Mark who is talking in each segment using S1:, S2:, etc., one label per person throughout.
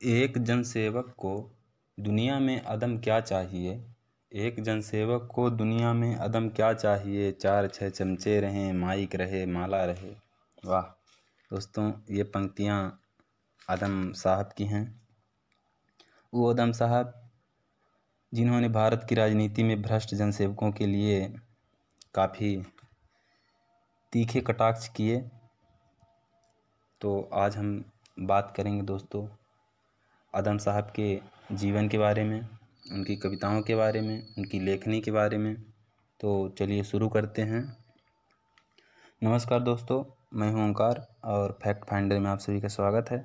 S1: एक जनसेवक को दुनिया में अदम क्या चाहिए। एक जनसेवक को दुनिया में अदम क्या चाहिए। 4-6 चमचे रहें, माइक रहे, माला रहे। वाह दोस्तों, ये पंक्तियाँ आदम साहब की हैं। वो आदम साहब जिन्होंने भारत की राजनीति में भ्रष्ट जनसेवकों के लिए काफ़ी तीखे कटाक्ष किए। तो आज हम बात करेंगे दोस्तों आदम साहब के जीवन के बारे में, उनकी कविताओं के बारे में, उनकी लेखनी के बारे में। तो चलिए शुरू करते हैं। नमस्कार दोस्तों, मैं हूं ओंकार और फैक्ट फाइंडर में आप सभी का स्वागत है।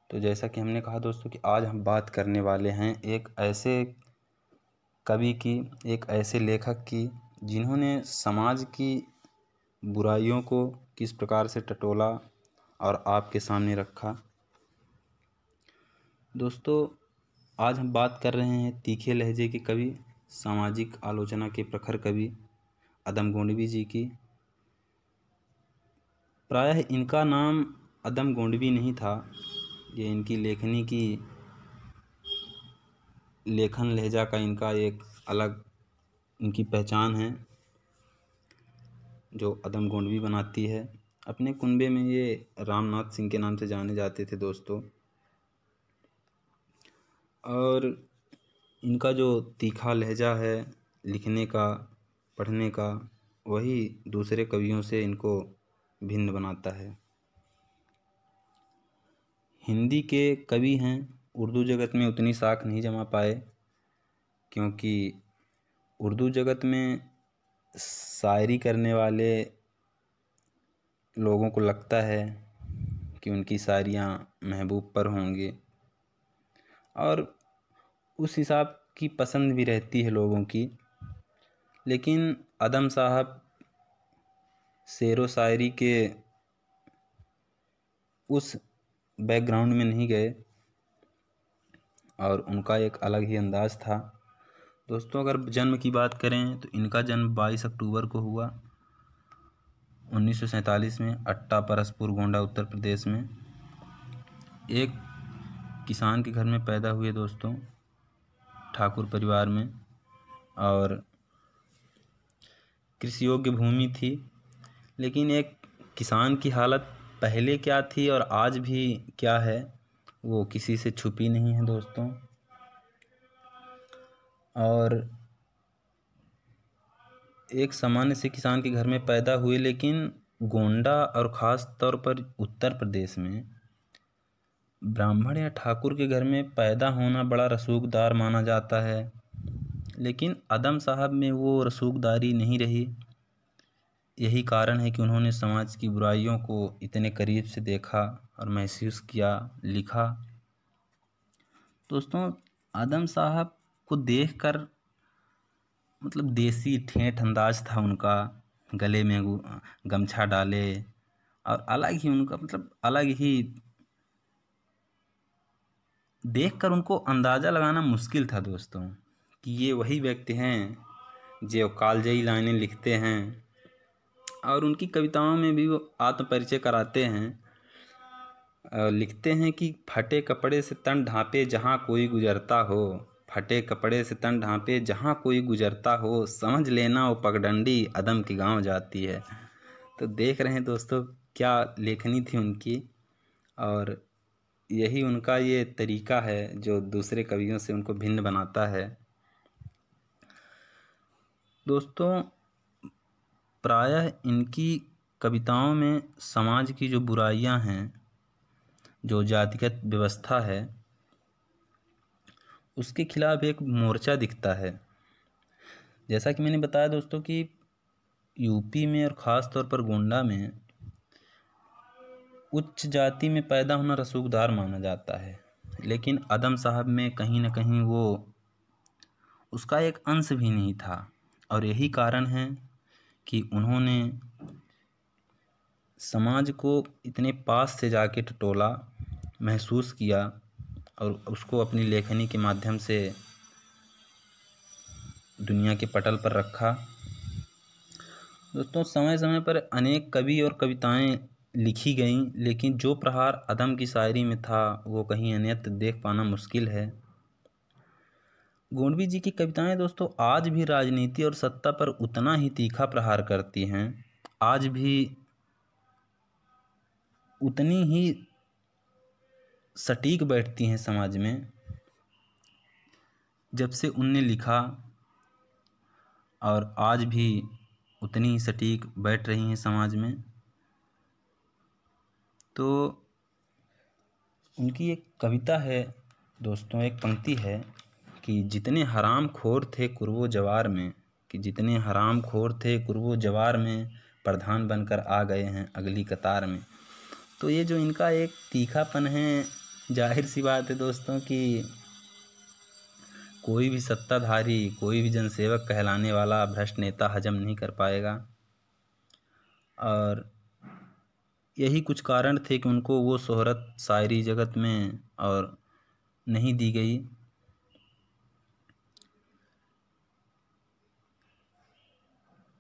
S1: तो जैसा कि हमने कहा दोस्तों कि आज हम बात करने वाले हैं एक ऐसे कवि की, एक ऐसे लेखक की जिन्होंने समाज की बुराइयों को किस प्रकार से टटोला और आपके सामने रखा। दोस्तों आज हम बात कर रहे हैं तीखे लहजे के कवि, सामाजिक आलोचना के प्रखर कवि अदम गोंडवी जी की। प्रायः इनका नाम अदम गोंडवी नहीं था, ये इनकी लेखनी की लेखन लहजा का इनका एक अलग इनकी पहचान है जो अदम गोंडवी बनाती है। अपने कुनबे में ये रामनाथ सिंह के नाम से जाने जाते थे दोस्तों। और इनका जो तीखा लहजा है लिखने का, पढ़ने का, वही दूसरे कवियों से इनको भिन्न बनाता है। हिंदी के कवि हैं, उर्दू जगत में उतनी साख नहीं जमा पाए क्योंकि उर्दू जगत में शायरी करने वाले लोगों को लगता है कि उनकी शायरियाँ महबूब पर होंगे और उस हिसाब की पसंद भी रहती है लोगों की। लेकिन आदम साहब शेर व शायरी के उस बैकग्राउंड में नहीं गए और उनका एक अलग ही अंदाज़ था। दोस्तों अगर जन्म की बात करें तो इनका जन्म 22 अक्टूबर को हुआ 1947 में अट्टा परसपुर गोंडा उत्तर प्रदेश में। एक किसान के घर में पैदा हुए दोस्तों, ठाकुर परिवार में, और कृषि योग्य भूमि थी। लेकिन एक किसान की हालत पहले क्या थी और आज भी क्या है वो किसी से छुपी नहीं है दोस्तों। और एक सामान्य से किसान के घर में पैदा हुए, लेकिन गोंडा और ख़ास तौर पर उत्तर प्रदेश में ब्राह्मण या ठाकुर के घर में पैदा होना बड़ा रसूखदार माना जाता है। लेकिन आदम साहब में वो रसूखदारी नहीं रही। यही कारण है कि उन्होंने समाज की बुराइयों को इतने करीब से देखा और महसूस किया, लिखा। दोस्तों आदम साहब को देखकर मतलब देसी ठेठ अंदाज था उनका, गले में गमछा डाले और अलग ही उनका मतलब अलग ही देखकर उनको अंदाज़ा लगाना मुश्किल था दोस्तों कि ये वही व्यक्ति हैं जो कालजयी लाइनें लिखते हैं और उनकी कविताओं में भी वो आत्मपरिचय कराते हैं। लिखते हैं कि फटे कपड़े से तन ढांपे जहाँ कोई गुजरता हो, फटे कपड़े से तन ढांपे जहाँ कोई गुजरता हो, समझ लेना वो पगडंडी अदम के गांव जाती है। तो देख रहे हैं दोस्तों क्या लेखनी थी उनकी, और यही उनका ये तरीका है जो दूसरे कवियों से उनको भिन्न बनाता है। दोस्तों प्रायः इनकी कविताओं में समाज की जो बुराइयां हैं, जो जातिगत व्यवस्था है, उसके खिलाफ एक मोर्चा दिखता है। जैसा कि मैंने बताया दोस्तों कि यूपी में और ख़ास तौर पर गोंडा में उच्च जाति में पैदा होना रसूखदार माना जाता है, लेकिन आदम साहब में कहीं ना कहीं वो उसका एक अंश भी नहीं था। और यही कारण है कि उन्होंने समाज को इतने पास से जाके टटोला, महसूस किया और उसको अपनी लेखनी के माध्यम से दुनिया के पटल पर रखा। दोस्तों समय समय पर अनेक कवि और कविताएं लिखी गईं, लेकिन जो प्रहार अदम की शायरी में था वो कहीं अन्यत्र देख पाना मुश्किल है। गोंडवी जी की कविताएं दोस्तों आज भी राजनीति और सत्ता पर उतना ही तीखा प्रहार करती हैं, आज भी उतनी ही सटीक बैठती हैं समाज में जब से उनने लिखा, और आज भी उतनी ही सटीक बैठ रही हैं समाज में। तो उनकी एक कविता है दोस्तों, एक पंक्ति है कि जितने हराम खोर थे कुर्बो जवार में, कि जितने हराम खोर थे कुर्बो जवार में, प्रधान बनकर आ गए हैं अगली कतार में। तो ये जो इनका एक तीखापन है, जाहिर सी बात है दोस्तों कि कोई भी सत्ताधारी, कोई भी जनसेवक कहलाने वाला भ्रष्ट नेता हजम नहीं कर पाएगा। और यही कुछ कारण थे कि उनको वो शोहरत शायरी जगत में और नहीं दी गई।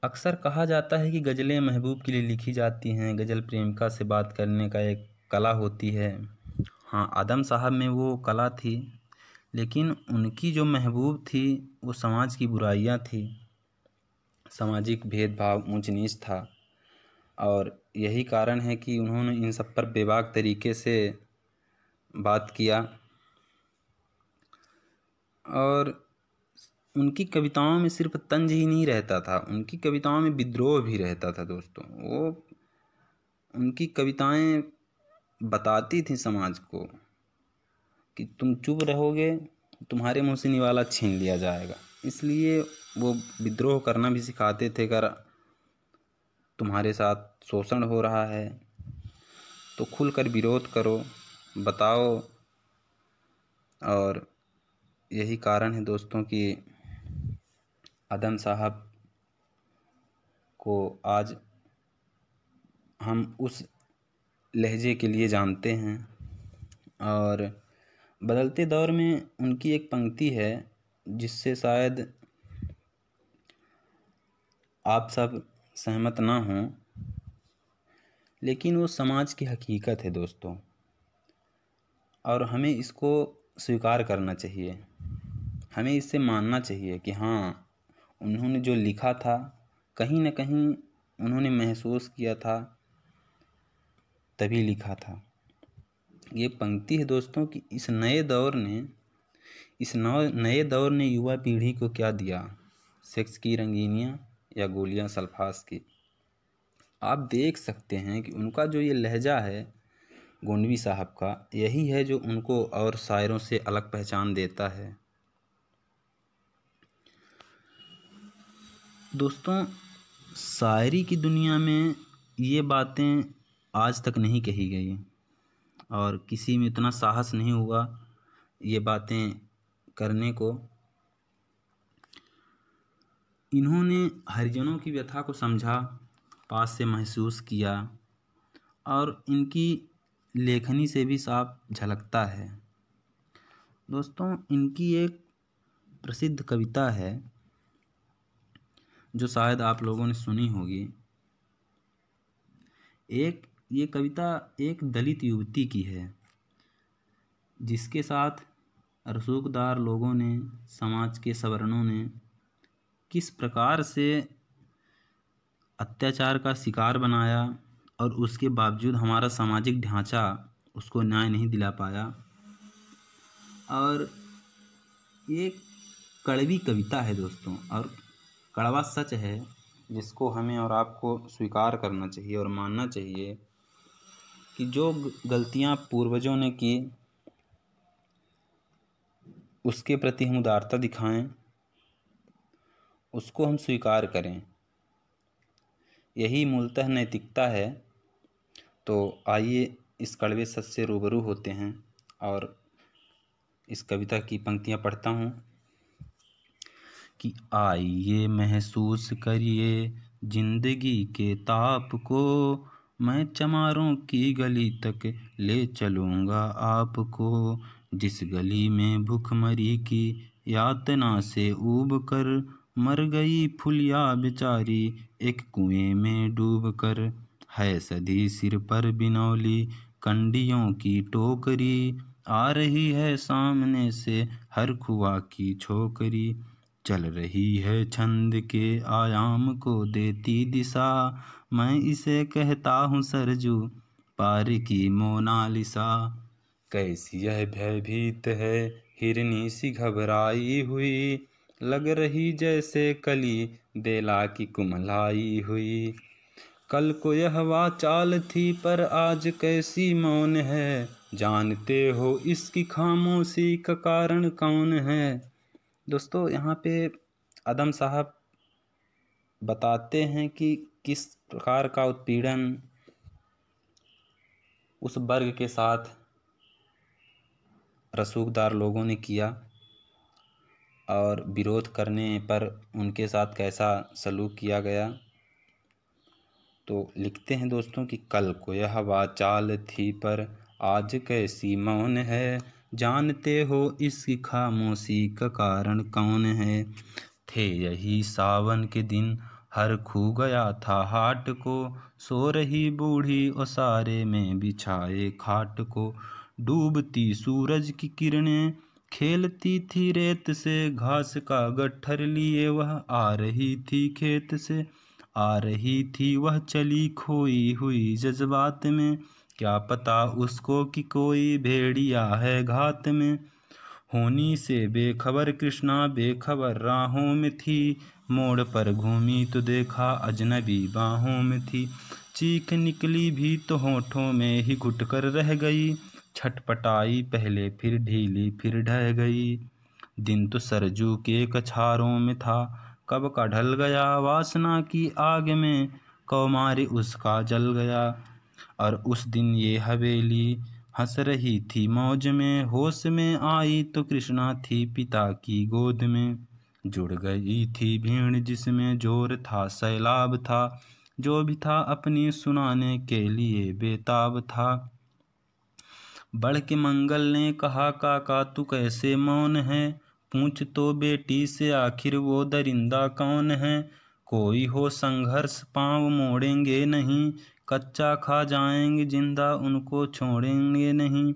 S1: अक्सर कहा जाता है कि गज़लें महबूब के लिए लिखी जाती हैं, गज़ल प्रेमिका से बात करने का एक कला होती है। हाँ, आदम साहब में वो कला थी, लेकिन उनकी जो महबूब थी वो समाज की बुराइयां थी, सामाजिक भेदभाव, ऊंच नीच था। और यही कारण है कि उन्होंने इन सब पर बेबाक तरीके से बात किया। और उनकी कविताओं में सिर्फ तंज ही नहीं रहता था, उनकी कविताओं में विद्रोह भी रहता था दोस्तों। वो उनकी कविताएं बताती थी समाज को कि तुम चुप रहोगे तुम्हारे मुंह से निवाला छीन लिया जाएगा। इसलिए वो विद्रोह करना भी सिखाते थे, अगर तुम्हारे साथ शोषण हो रहा है तो खुलकर विरोध करो, बताओ। और यही कारण है दोस्तों कि आदम साहब को आज हम उस लहजे के लिए जानते हैं। और बदलते दौर में उनकी एक पंक्ति है जिससे शायद आप सब सहमत ना हों, लेकिन वो समाज की हकीकत है दोस्तों, और हमें इसको स्वीकार करना चाहिए। हमें इससे मानना चाहिए कि हाँ, उन्होंने जो लिखा था कहीं न कहीं उन्होंने महसूस किया था, तभी लिखा था। ये पंक्ति है दोस्तों कि इस नए दौर ने युवा पीढ़ी को क्या दिया, सेक्स की रंगीनियाँ या गोलियां सल्फास की। आप देख सकते हैं कि उनका जो ये लहजा है गोंडवी साहब का, यही है जो उनको और शायरों से अलग पहचान देता है। दोस्तों, शायरी की दुनिया में ये बातें आज तक नहीं कही गई और किसी में इतना साहस नहीं हुआ ये बातें करने को। इन्होंने हरिजनों की व्यथा को समझा, पास से महसूस किया, और इनकी लेखनी से भी साफ झलकता है। दोस्तों, इनकी एक प्रसिद्ध कविता है जो शायद आप लोगों ने सुनी होगी। ये कविता एक दलित युवती की है जिसके साथ रसूखदार लोगों ने, समाज के सवर्णों ने किस प्रकार से अत्याचार का शिकार बनाया, और उसके बावजूद हमारा सामाजिक ढांचा उसको न्याय नहीं दिला पाया। और ये कड़वी कविता है दोस्तों, और कड़वा सच है जिसको हमें और आपको स्वीकार करना चाहिए और मानना चाहिए कि जो गलतियां पूर्वजों ने की उसके प्रति हम उदारता दिखाएं, उसको हम स्वीकार करें। यही मूलतः नैतिकता है। तो आइए इस कड़वे सच से रूबरू होते हैं और इस कविता की पंक्तियां पढ़ता हूँ कि आइए महसूस करिए जिंदगी के ताप को, मैं चमारों की गली तक ले चलूँगा आपको, जिस गली में भूखमरी की यातना से ऊब कर मर गई फुलिया बेचारी एक कुएं में डूब कर। है सधी सिर पर बिनौली कंडियों की टोकरी, आ रही है सामने से हर खुआ की छोकरी, चल रही है छंद के आयाम को देती दिशा, मैं इसे कहता हूँ सरजू पार की मोनालिसा। कैसी यह भयभीत है हिरनी सी घबराई हुई, लग रही जैसे कली बेला की कुम्हलाई हुई, कल को यह वाचाल थी पर आज कैसी मौन है, जानते हो इसकी खामोशी का कारण कौन है। दोस्तों यहाँ पे आदम साहब बताते हैं कि किस प्रकार का उत्पीड़न उस वर्ग के साथ रसूखदार लोगों ने किया और विरोध करने पर उनके साथ कैसा सलूक किया गया। तो लिखते हैं दोस्तों कि कल को यह वाचाल थी पर आज कैसी मौन है, जानते हो इसकी खामोशी का कारण कौन है। थे यही सावन के दिन हर खू गया था हाट को, सो रही बूढ़ी ओसारे में बिछाए खाट को, डूबती सूरज की किरणें खेलती थी रेत से, घास का गट्ठर लिए वह आ रही थी खेत से, आ रही थी वह चली खोई हुई जज्बात में, क्या पता उसको कि कोई भेड़िया है घात में। होनी से बेखबर कृष्णा बेखबर राहों में थी, मोड़ पर घूमी तो देखा अजनबी बाहों में थी, चीख निकली भी तो होठों में ही घुटकर रह गई, छटपटाई पहले फिर ढीली फिर ढह गई। दिन तो सरजू के कछारों में था, कब का ढल गया वासना की आग में, कौमारी उसका जल गया। और उस दिन ये हवेली हंस रही थी मौज में, होश में आई तो कृष्णा थी पिता की गोद में, जुड़ गई थी भीड़ जिसमें जोर था सैलाब था, जो भी था अपनी सुनाने के लिए बेताब था। बढ़ के मंगल ने कहा काका तू कैसे मौन है, पूछ तो बेटी से आखिर वो दरिंदा कौन है, कोई हो संघर्ष पाँव मोड़ेंगे नहीं, कच्चा खा जाएंगे जिंदा उनको छोड़ेंगे नहीं।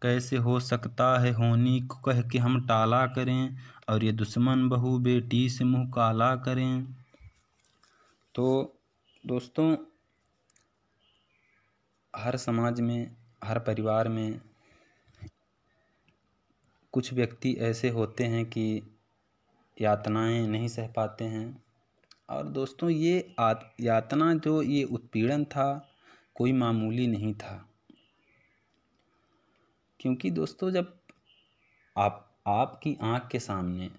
S1: कैसे हो सकता है होनी को कह के हम टाला करें, और ये दुश्मन बहू बेटी से मुँह काला करें। तो दोस्तों हर समाज में हर परिवार में कुछ व्यक्ति ऐसे होते हैं कि यातनाएं नहीं सह पाते हैं। और दोस्तों ये यातना जो ये उत्पीड़न था कोई मामूली नहीं था, क्योंकि दोस्तों जब आपकी आँख के सामने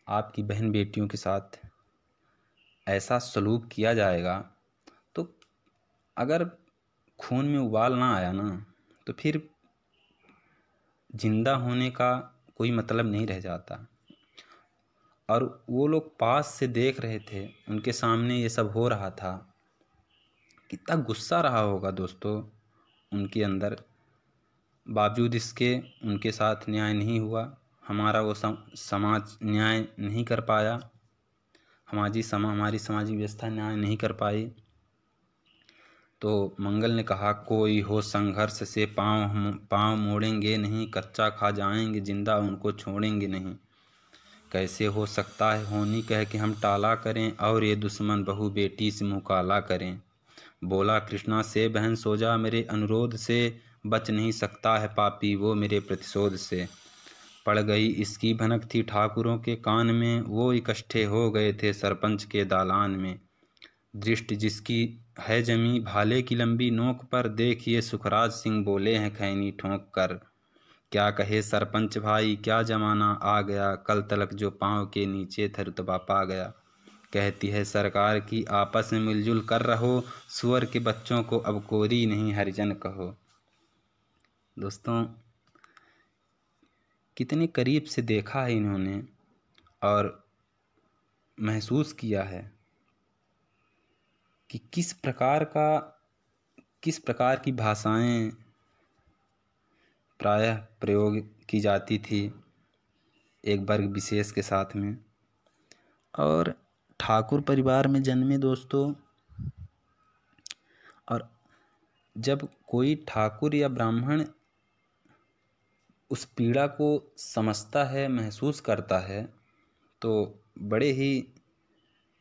S1: आपकी बहन बेटियों के साथ ऐसा सलूक किया जाएगा तो अगर खून में उबाल ना आया ना तो फिर जिंदा होने का कोई मतलब नहीं रह जाता। और वो लोग पास से देख रहे थे, उनके सामने ये सब हो रहा था, कितना गुस्सा रहा होगा दोस्तों उनके अंदर। बावजूद इसके उनके साथ न्याय नहीं हुआ, हमारा वो समाज न्याय नहीं कर पाया, हमारी सामाजिक व्यवस्था न्याय नहीं कर पाई। तो मंगल ने कहा कोई हो संघर्ष से पाँव मोड़ेंगे नहीं, कच्चा खा जाएंगे जिंदा उनको छोड़ेंगे नहीं। कैसे हो सकता है होनी कह के हम टाला करें, और ये दुश्मन बहू बेटी से मुँह काला करें। बोला कृष्णा से बहन सो जा मेरे अनुरोध से, बच नहीं सकता है पापी वो मेरे प्रतिशोध से। पड़ गई इसकी भनक थी ठाकुरों के कान में, वो इकट्ठे हो गए थे सरपंच के दालान में। दृष्टि जिसकी है जमी भाले की लंबी नोक पर, देखिए सुखराज सिंह बोले हैं खैनी ठोंक कर। क्या कहे सरपंच भाई क्या जमाना आ गया, कल तलक जो पाँव के नीचे था रुतबा पा गया। कहती है सरकार की आपस में मिलजुल कर रहो, सुअर के बच्चों को अब कोरी नहीं हरिजन कहो। दोस्तों कितने करीब से देखा है इन्होंने और महसूस किया है कि किस प्रकार की भाषाएं प्रायः प्रयोग की जाती थी एक वर्ग विशेष के साथ में। और ठाकुर परिवार में जन्मे दोस्तों और जब कोई ठाकुर या ब्राह्मण उस पीड़ा को समझता है, महसूस करता है, तो बड़े ही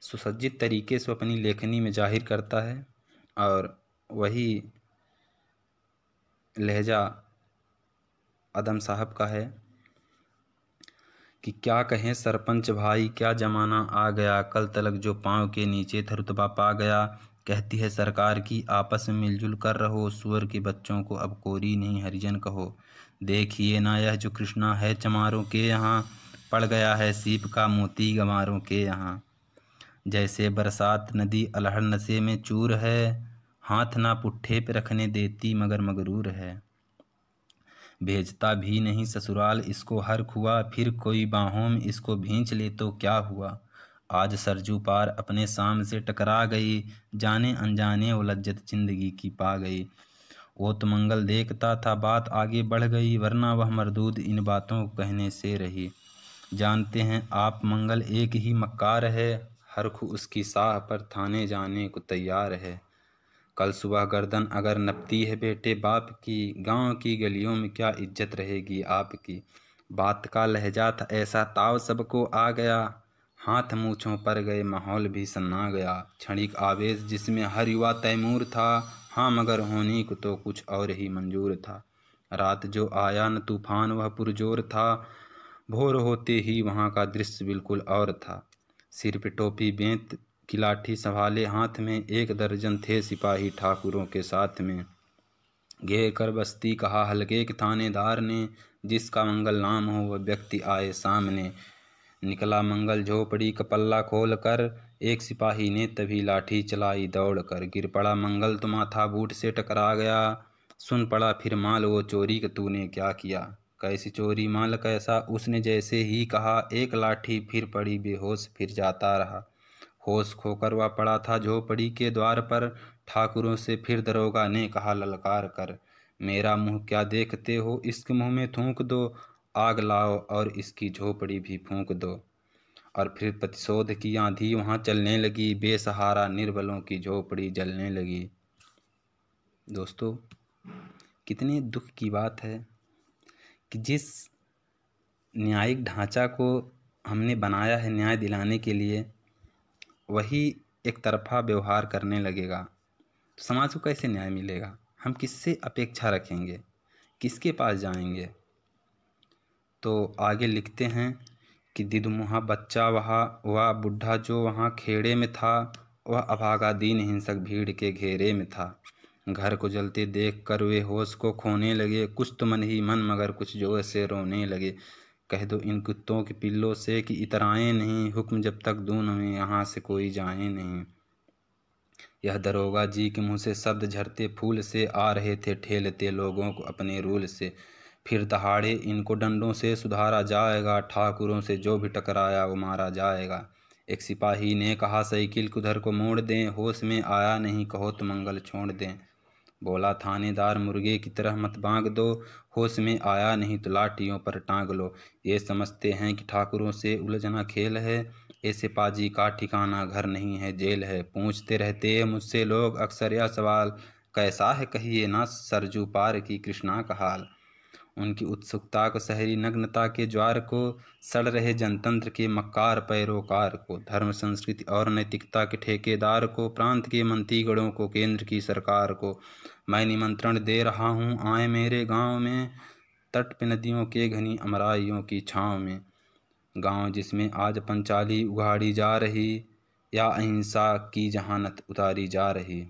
S1: सुसज्जित तरीके से अपनी लेखनी में जाहिर करता है। और वही लहजा आदम साहब का है कि क्या कहें सरपंच भाई, क्या ज़माना आ गया, कल तलक जो पाँव के नीचे था रुतबा पा गया। कहती है सरकार की आपस में मिलजुल कर रहो, सुअर के बच्चों को अब कोरी नहीं हरिजन कहो। देखिए ना यह जो कृष्णा है चमारों के यहाँ, पड़ गया है सीप का मोती गंवारों के यहाँ। जैसे बरसात नदी अलहड़ नशे में चूर है, हाथ ना पुट्ठे पे रखने देती मगर मगरूर है। भेजता भी नहीं ससुराल इसको हर खुआ, फिर कोई बाहों में इसको भींच ले तो क्या हुआ। आज सरजू पार अपने शाम से टकरा गई, जाने अनजाने वो लज्जत जिंदगी की पा गई। वो तो मंगल देखता था बात आगे बढ़ गई, वरना वह मरदूद इन बातों को कहने से रही। जानते हैं आप मंगल एक ही मक्कार है, हर खू उसकी साह पर थाने जाने को तैयार है। कल सुबह गर्दन अगर नपती है बेटे बाप की, गांव की गलियों में क्या इज्जत रहेगी आपकी। बात का लहजा था ऐसा ताव सबको आ गया, हाथ मूँछों पर गए माहौल भी सन्ना गया। क्षणिक आवेश जिसमें हर युवा तैमूर था, हाँ मगर होने को तो कुछ और ही मंजूर था। रात जो आया न तूफान वह पुरजोर था, भोर होते ही वहाँ का दृश्य बिल्कुल और था। सिर पे टोपी बेंत की लाठी संभाले हाथ में, एक दर्जन थे सिपाही ठाकुरों के साथ में। घेर कर बस्ती कहा हल्के के थानेदार ने, जिसका मंगल नाम हो वह व्यक्ति आए सामने। निकला मंगल झोपड़ी का पल्ला खोल कर, एक सिपाही ने तभी लाठी चलाई दौड़ कर। गिर पड़ा मंगल तो माथा बूट से टकरा गया, सुन पड़ा फिर माल वो चोरी का तूने क्या किया। कैसी चोरी माल कैसा, उसने जैसे ही कहा, एक लाठी फिर पड़ी बेहोश फिर जाता रहा। होश खोकर वह पड़ा था झोपड़ी के द्वार पर, ठाकुरों से फिर दरोगा ने कहा ललकार कर, मेरा मुंह क्या देखते हो, इसके मुंह में थूक दो, आग लाओ और इसकी झोपड़ी भी फूंक दो। और फिर प्रतिशोध की आंधी वहां चलने लगी, बेसहारा निर्बलों की झोपड़ी जलने लगी। दोस्तों, कितने दुख की बात है कि जिस न्यायिक ढांचा को हमने बनाया है न्याय दिलाने के लिए, वही एक तरफा व्यवहार करने लगेगा तो समाज को कैसे न्याय मिलेगा। हम किससे अपेक्षा रखेंगे, किसके पास जाएंगे। तो आगे लिखते हैं कि दिदमुहा बच्चा वह बुढ़ा जो वहाँ खेड़े में था, वह अभागा दीन हिंसक भीड़ के घेरे में था। घर को जलते देख कर वे होश को खोने लगे, कुछ तो मन ही मन मगर कुछ जोर से रोने लगे। कह दो इन कुत्तों के पिल्लों से कि इतराएं नहीं, हुक्म जब तक दूं न में यहाँ से कोई जाए नहीं। यह दरोगा जी के मुँह से शब्द झरते फूल से आ रहे थे, ठेलते लोगों को अपने रूल से। फिर दहाड़े इनको डंडों से सुधारा जाएगा, ठाकुरों से जो भी टकराया वो मारा जाएगा। एक सिपाही ने कहा साइकिल कुधर को मोड़ दें, होश में आया नहीं कहो तो मंगल छोड़ दें। बोला थानेदार मुर्गे की तरह मत भाग दो, होश में आया नहीं तो लाठियों पर टांग लो। ये समझते हैं कि ठाकुरों से उलझना खेल है, ऐसे पाजी का ठिकाना घर नहीं है जेल है। पूछते रहते हैं मुझसे लोग अक्सर यह सवाल, कैसा है कहिए ना सरजू पार की कृष्णा का हाल। उनकी उत्सुकता को, शहरी नग्नता के ज्वार को, सड़ रहे जनतंत्र के मक्कार पैरोकार को, धर्म संस्कृति और नैतिकता के ठेकेदार को, प्रांत के मंत्रीगणों को, केंद्र की सरकार को मैं निमंत्रण दे रहा हूँ, आए मेरे गांव में, तट पे नदियों के घनी अमराइयों की छाँव में। गांव जिसमें आज पंचाली उगाड़ी जा रही, या अहिंसा की जहानत उतारी जा रही।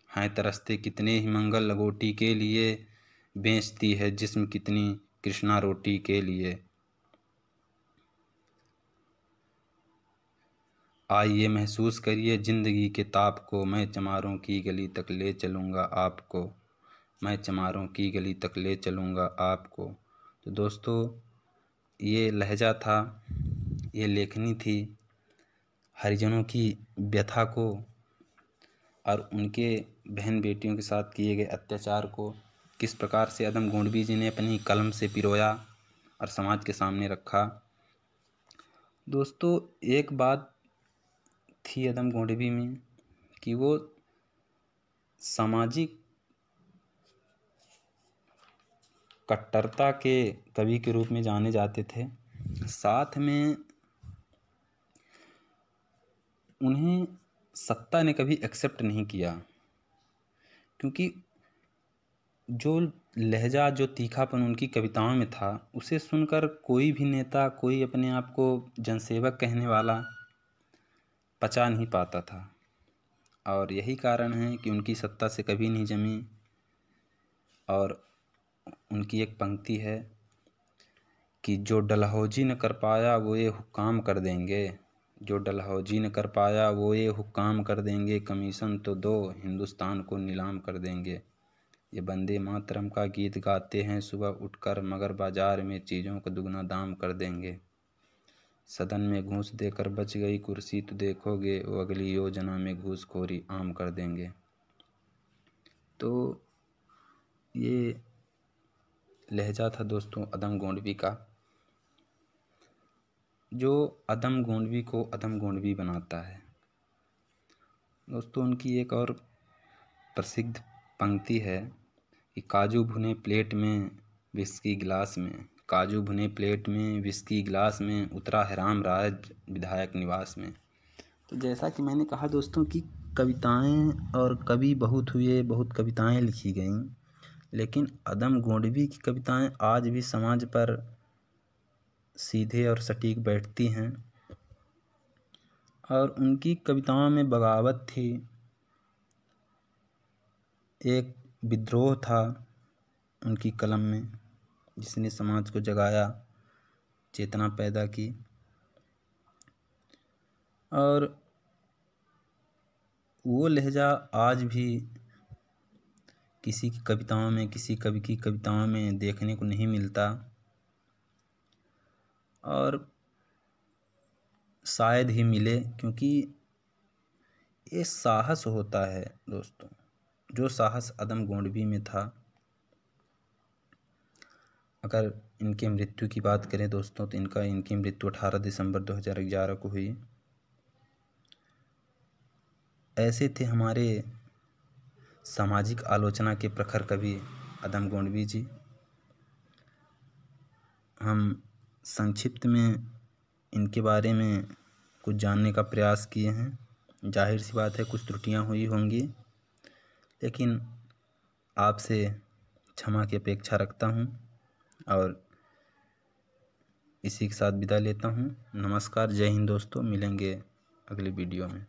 S1: हैं तरसते कितने ही मंगल लंगोटी के लिए, बेचती है जिस्म कितनी कृष्णा रोटी के लिए। आइए महसूस करिए जिंदगी के ताप को, मैं चमारों की गली तक ले चलूँगा आपको, मैं चमारों की गली तक ले चलूँगा आपको। तो दोस्तों, ये लहजा था, ये लेखनी थी हरिजनों की व्यथा को और उनके बहन बेटियों के साथ किए गए अत्याचार को किस प्रकार से अदम गोंडवी जी ने अपनी कलम से पिरोया और समाज के सामने रखा। दोस्तों, एक बात थी अदम गोंडवी में कि वो सामाजिक कट्टरता के कवि के रूप में जाने जाते थे। साथ में उन्हें सत्ता ने कभी एक्सेप्ट नहीं किया, क्योंकि जो लहजा, जो तीखापन उनकी कविताओं में था, उसे सुनकर कोई भी नेता, कोई अपने आप को जनसेवक कहने वाला पचा नहीं पाता था। और यही कारण है कि उनकी सत्ता से कभी नहीं जमी। और उनकी एक पंक्ति है कि जो डलहौजी न कर पाया वो ये हुक्काम कर देंगे, जो डलहौजी न कर पाया वो ये हुक्काम कर देंगे, कमीशन तो दो हिंदुस्तान को नीलाम कर देंगे। ये वंदे मातरम का गीत गाते हैं सुबह उठकर, मगर बाजार में चीज़ों का दुगना दाम कर देंगे। सदन में घूस देकर बच गई कुर्सी तो देखोगे, वो अगली योजना में घूसखोरी आम कर देंगे। तो ये लहजा था दोस्तों अदम गोंडवी का, जो अदम गोंडवी को अदम गोंडवी बनाता है। दोस्तों उनकी एक और प्रसिद्ध पंक्ति है कि काजू भुने प्लेट में विस्की गिलास में, काजू भुने प्लेट में विस्की गिलास में, उतरा है राम राज विधायक निवास में। तो जैसा कि मैंने कहा दोस्तों कि कविताएं और कवि बहुत हुए, बहुत कविताएं लिखी गईं, लेकिन अदम गोंडवी की कविताएं आज भी समाज पर सीधे और सटीक बैठती हैं। और उनकी कविताओं में बगावत थी, एक विद्रोह था उनकी कलम में, जिसने समाज को जगाया, चेतना पैदा की। और वो लहजा आज भी किसी की कविताओं में, किसी कवि की कविताओं में देखने को नहीं मिलता। और शायद ही मिले, क्योंकि ये साहस होता है दोस्तों, जो साहस अदम गोंडवी में था। अगर इनके मृत्यु की बात करें दोस्तों, तो इनकी मृत्यु 18 दिसंबर 2011 को हुई। ऐसे थे हमारे सामाजिक आलोचना के प्रखर कवि अदम गोंडवी जी। हम संक्षिप्त में इनके बारे में कुछ जानने का प्रयास किए हैं। जाहिर सी बात है कुछ त्रुटियां हुई होंगी, लेकिन आपसे क्षमा की अपेक्षा रखता हूं और इसी के साथ विदा लेता हूं। नमस्कार, जय हिंद दोस्तों, मिलेंगे अगले वीडियो में।